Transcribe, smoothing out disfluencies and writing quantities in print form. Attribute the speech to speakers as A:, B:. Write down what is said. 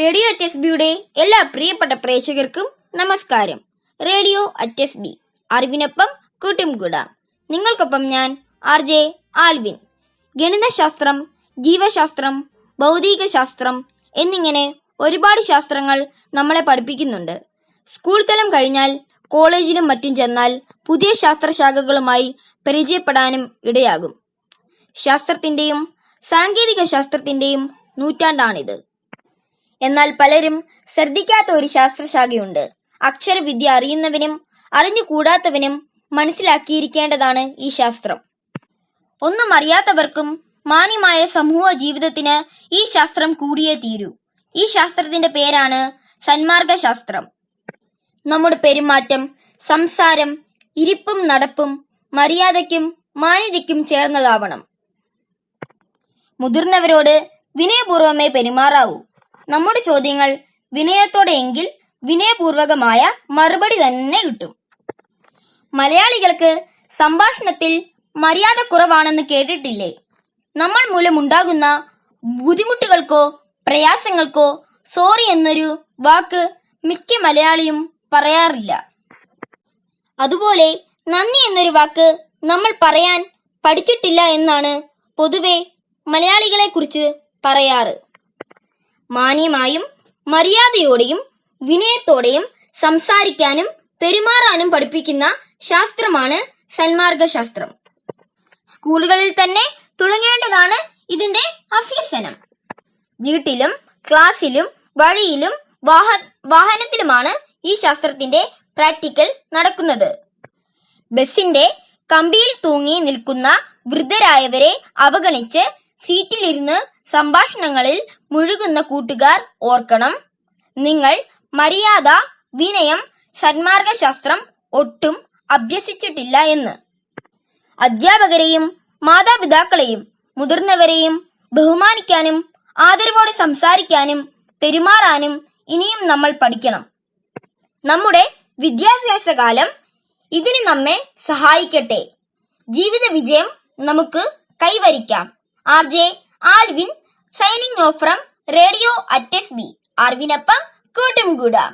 A: Radio HSBയുടെ എല്ലാ പ്രിയപ്പെട്ട പ്രേക്ഷകർക്കും നമസ്കാരം. റേഡിയോ HSB അറിവിനൊപ്പം കൂട്ടും കൂടാം. നിങ്ങൾക്കൊപ്പം ഞാൻ RJ ആൽവിൻ. ഗണിതശാസ്ത്രം, ജീവശാസ്ത്രം, ഭൗതിക ശാസ്ത്രം എന്നിങ്ങനെ ഒരുപാട് ശാസ്ത്രങ്ങൾ നമ്മളെ പഠിപ്പിക്കുന്നുണ്ട്. സ്കൂൾ തലം കഴിഞ്ഞാൽ കോളേജിലും മറ്റും ചെന്നാൽ പുതിയ ശാസ്ത്രശാഖകളുമായി പരിചയപ്പെടാനും ഇടയാകും. ശാസ്ത്രത്തിന്റെയും സാങ്കേതിക ശാസ്ത്രത്തിന്റെയും നൂറ്റാണ്ടാണിത്. എന്നാൽ പലരും ശ്രദ്ധിക്കാത്ത ഒരു ശാസ്ത്രശാഖയുണ്ട്. അക്ഷരവിദ്യ അറിയുന്നവനും അറിഞ്ഞുകൂടാത്തവനും മനസ്സിലാക്കിയിരിക്കേണ്ടതാണ് ഈ ശാസ്ത്രം. ഒന്നും അറിയാത്തവർക്കും മാന്യമായ സമൂഹ ജീവിതത്തിന് ഈ ശാസ്ത്രം കൂടിയേ തീരൂ. ഈ ശാസ്ത്രത്തിന്റെ പേരാണ് സന്മാർഗശാസ്ത്രം. നമ്മുടെ പെരുമാറ്റം, സംസാരം, ഇരിപ്പും നടപ്പും മര്യാദയ്ക്കും മാന്യതയ്ക്കും ചേർന്നതാവണം. മുതിർന്നവരോട് വിനയപൂർവമേ പെരുമാറാവൂ. നമ്മുടെ ചോദ്യങ്ങൾ വിനയത്തോടെയെങ്കിൽ വിനയപൂർവകമായ മറുപടി തന്നെ കിട്ടും. മലയാളികൾക്ക് സംഭാഷണത്തിൽ മര്യാദ കുറവാണെന്ന് കേട്ടിട്ടില്ലേ? നമ്മൾ മൂലമുണ്ടാകുന്ന ബുദ്ധിമുട്ടുകൾക്കോ പ്രയാസങ്ങൾക്കോ സോറി എന്നൊരു വാക്ക് മിക്ക മലയാളിയും പറയാറില്ല. അതുപോലെ നന്ദി എന്നൊരു വാക്ക് നമ്മൾ പറയാൻ പഠിച്ചിട്ടില്ല എന്നാണ് പൊതുവെ മലയാളികളെ കുറിച്ച് പറയാറ്. മാന്യമായും മര്യാദയോടെയും വിനയത്തോടെയും സംസാരിക്കാനും പെരുമാറാനും പഠിപ്പിക്കുന്ന ശാസ്ത്രമാണ് സന്മാർഗശാസ്ത്രം. സ്കൂളുകളിൽ തന്നെ തുടങ്ങേണ്ടതാണ് ഇതിന്റെ അഭ്യസനം. വീട്ടിലും ക്ലാസ്സിലും വഴിയിലും വാഹനത്തിലുമാണ് ഈ ശാസ്ത്രത്തിന്റെ പ്രാക്ടിക്കൽ നടക്കുന്നത്. ബസിന്റെ കമ്പിയിൽ തൂങ്ങി നിൽക്കുന്ന വൃദ്ധരായവരെ അവഗണിച്ച് സീറ്റിലിരുന്ന് സംഭാഷണങ്ങളിൽ മുഴുകുന്ന കൂട്ടുകാർ ഓർക്കണം, നിങ്ങൾ മര്യാദ, വിനയം, സന്മാർഗശാസ്ത്രം ഒട്ടും അഭ്യസിച്ചിട്ടില്ല എന്ന്. അധ്യാപകരെയും മാതാപിതാക്കളെയും മുതിർന്നവരെയും ബഹുമാനിക്കാനും ആദരവോടെ സംസാരിക്കാനും പെരുമാറാനും ഇനിയും നമ്മൾ പഠിക്കണം. നമ്മുടെ വിദ്യാഭ്യാസ കാലം ഇതിന് നമ്മെ സഹായിക്കട്ടെ. ജീവിത വിജയം നമുക്ക് കൈവരിക്കാം. RJ Alvin signing off from radio HSB. അറിവിനൊപ്പം കൂട്ടും കൂടാം.